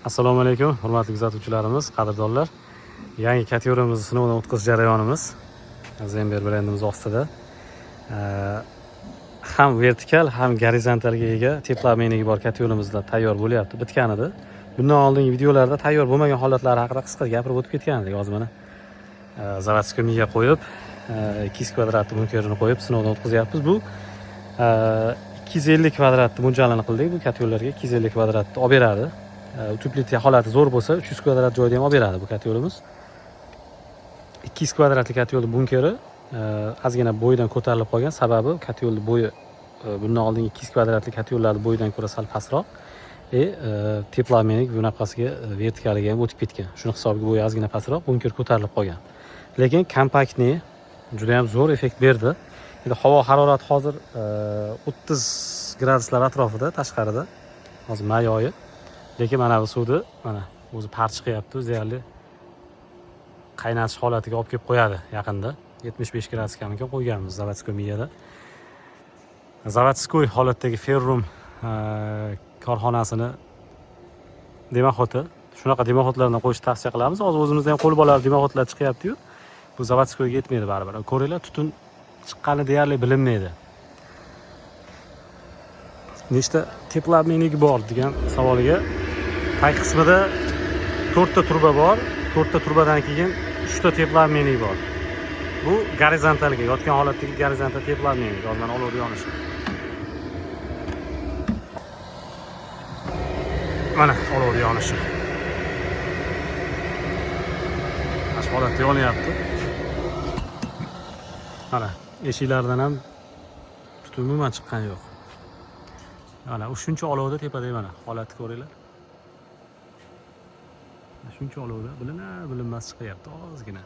Assalomu alaykum, hurmatli kuzatuvchilarimiz, qadrdonlar. Yangi kategoriyamiz sinovdan o'tkazish jarayonimiz Zember brendimiz ostida. Ham vertikal, ham gorizontalga ega teplomeniga bor kategorimizda tayyor bo'lyapti, bitgan edi. Bundan oldingi videolarda tayyor bo'lmagan holatlari haqida qisqa gapirib o'tib ketgan edik. Hozir mana zavodskiy miya qo'yib, 200 kvadratli bunkerini qo'yib sinovdan o'tkazyapmiz. Bu 250 kvadratni mo'ljalini qildik. Bu kategoriyalarga 250 kvadratni olib beradi. Utility holati zo'r bo'lsa 300 kvadrat joyda ham olib beradi bu kategoriyamiz. 200 kvadratli kategoriya bunkeri ozgina bo'yidan ko'tarilib qolgan. Sababi kategoriya bo'yi bundan oldingi 200 kvadratli kategoriyalarning bo'yidan ko'ra sal pastroq. Teplomeniga bunaqasiga vertikaliga ham o'tib ketgan. Shuni hisobiga bo'yi ozgina pastroq, bunker ko'tarilib qolgan. Lekin kompaktni juda ham zo'r effekt berdi. Endi havo harorati hozir 30 graduslar atrofida tashqarida. Hozir may oyi. Lekin mana bu suvni mana o'zi par chiqyapti, deyarli qaynatish holatiga olib kelib qo'yadi yaqinda. 75 gradus kamiga qo'yganmiz zavodskiy miyada. Zavodskiy holatdagi ferrum korxonasini demaxoti, shunaqa demaxotlardan qo'yishni tavsiya qilamiz. Hozir o'zimizda ham qo'l bolar demaxotlar chiqyapti-yu. Bu zavodskiyga yetmaydi baribir. Ko'ringlar, tutun chiqqani deyarli bilinmaydi. Nechta teplomeniga bor degan savoliga pay qismida 4 ta turba bor. 4 ta turbadan keyin 3 ta teplomeniga bor. Bu gorizontalga yotgan holatdagi gorizontal teplomeniga. Hozir mana olov yonishi. Mana olov yonishi. Mana shu holatda yonyapti. Mana eshiklardan ham tutun umuman chiqqani yo'q. Mana shuncha olovda tepada mana holatni ko'ringlar. Shuncha olovda bilinmas chiqyapti ozgina.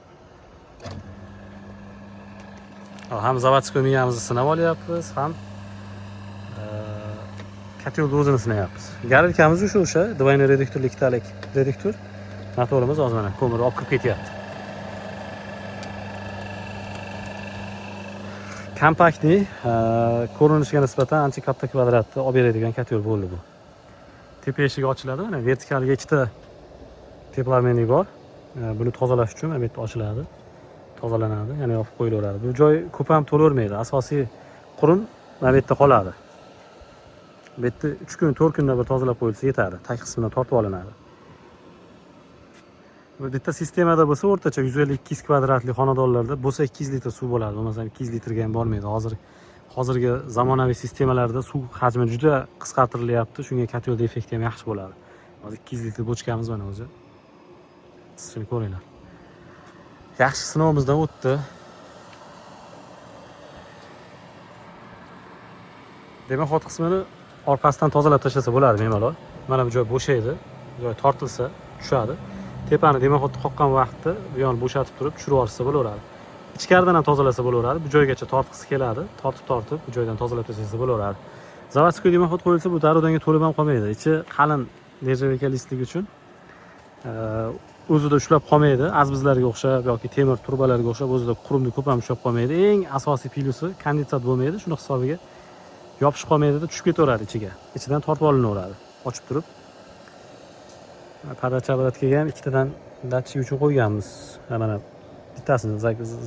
Ham zavodskiy miyamizni sinab olyapmiz, ham kategoriya o'zini sinayapmiz. Garlikamiz o'sha двойной reduktorli ikkitalik reduktor. Motorimiz hozir mana ko'mir olib kirib ketyapti. Kompaktni ko'rinishiga nisbatan ancha katta kvadratni olib beradigan kategoriya bo'ldi bu. Tepa eshigi ochiladi, mana vertikalga ikkita teplomeni bor. Buni tozalash uchun mana bu yerda ochiladi, tozalanadi, yana yopib qo'yilaveradi. Bu joy ko'p ham to'lavermaydi. Asosiy qurum mana bu yerda qoladi. Bu yerda 3 kun, 4 kunda bir tozalab qo'yilsa yetadi. Tag qismidan tortib olinadi. Bu yerda sistemada bo'lsa o'rtacha 150-200 kvadratli xonadonlarda bo'lsa 200 litr suv bo'ladi. Bo'lmasa 200 litrga ham bormaydi. Hozirgi zamonaviy sistemalarda suv hajmi juda qisqartirilyapti. Shunga kategoriya effekti ham yaxshi bo'ladi. Hozir 200 litr bochkamiz mana o'zi. Sizlarni ko'ringlar. Yaxshi sinovimizdan o'tdi. Demak, hot qismini orqasidan tozalab tashlasa bo'ladi bemalol. Mana bu joy bo'shaydi. Joy tortilsa tushadi. Tepani demoxotni qoqqan vaqtda bu yon bo'shatib turib tushirib olsa bo'laveradi. Ichkaridan ham tozalasa bo'laveradi. Bu joygacha tortqisi keladi. Tortib bu joydan tozalab tashlasa bo'laveradi. Zavodskiy demoxot qo'yilsa bu darudanga to'lib ham qolmaydi. Ichi qalin nержавейка listligi uchun o'zida ushlab qolmaydi. Azbizlarga o'xshab yoki temir turbalarga o'xshab o'zida qurumni ko'p ham ushlab qolmaydi. Eng asosiy plyusi kondensat bo'lmaydi. Shuni hisobiga yopishib qolmaydi-da, tushib ketaveradi ichiga. Ichidan tortib olinaveradi. Ochib turib Parda-chabaratga ham ikkitadan datchik uchun qo'yganmiz. Mana bittasini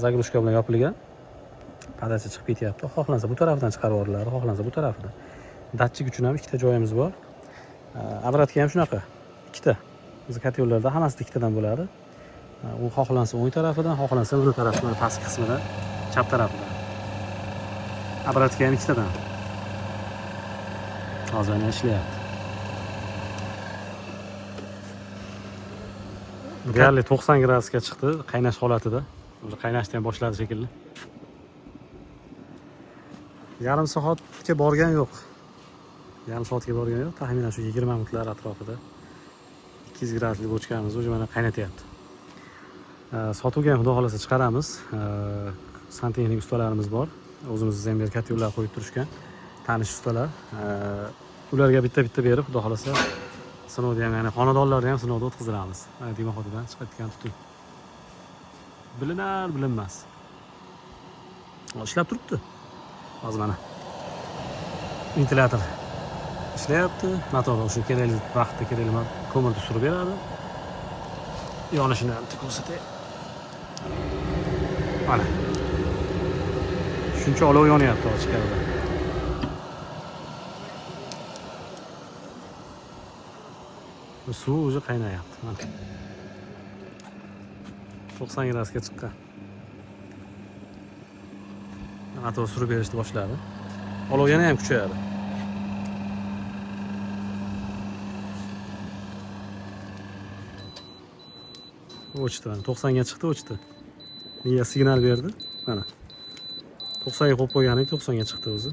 zagrushka bilan yopilgan. Pardacha chiqib ketyapti. Xohlansa bu tarafdan chiqarib yuboriladi, xohlansa bu tarafdan. Datchik uchun ham ikkita joyimiz bor. Apparatga ham shunaqa. Ikkita. Biz kategoriyalarda hammasida ikkitadan bo'ladi. U xohlansa o'ng tarafidan, xohlansa bu tarafdan, past qismidan, chap tarafidan. Apparatga ham ikkitadan. Hozir yana ishlayapti. Deyarli 90 gradusga chiqdi, qaynash holatida. O'zi qaynashni ham boshladi shekilli. Yarim soatga borgan yo'q. Taxminan shu 20 minutlar atrofida 200 gradusli bochkamiz o'zi mana qaynatyapti. Sotuvga ham xudo xolasa chiqaramiz. Santexnik ustalarimiz bor. O'zimiz Zember kategoriyalar qo'yib turishgan tanish ustalar. Ularga bitta berib, xudo xolasa sinovda ham, ya'ni xonadonlarda ham sinovda o'tkazamiz. Mana demoxotidan chiqayotgan tutun. Bilinmas. Ishlab turibdi. Hozir mana ventilyator ishlayapti. Motor o'sha kerakli vaqtda kerakli ko'mirni surib beradi. Yonishini ham ko'rsatay. Mana. Shuncha olov yonyapti ichkarida. Suv уже qaynayapti. Mana. 90 gradusga chiqqan. Motor surib berishni boshladi. Olov yana ham kuchayadi. O'chdi, mana 90 ga chiqdi, o'chdi. Menga signal berdi. Mana. 90 ga qo'yib qo'yganiga 90 ga chiqdi o'zi.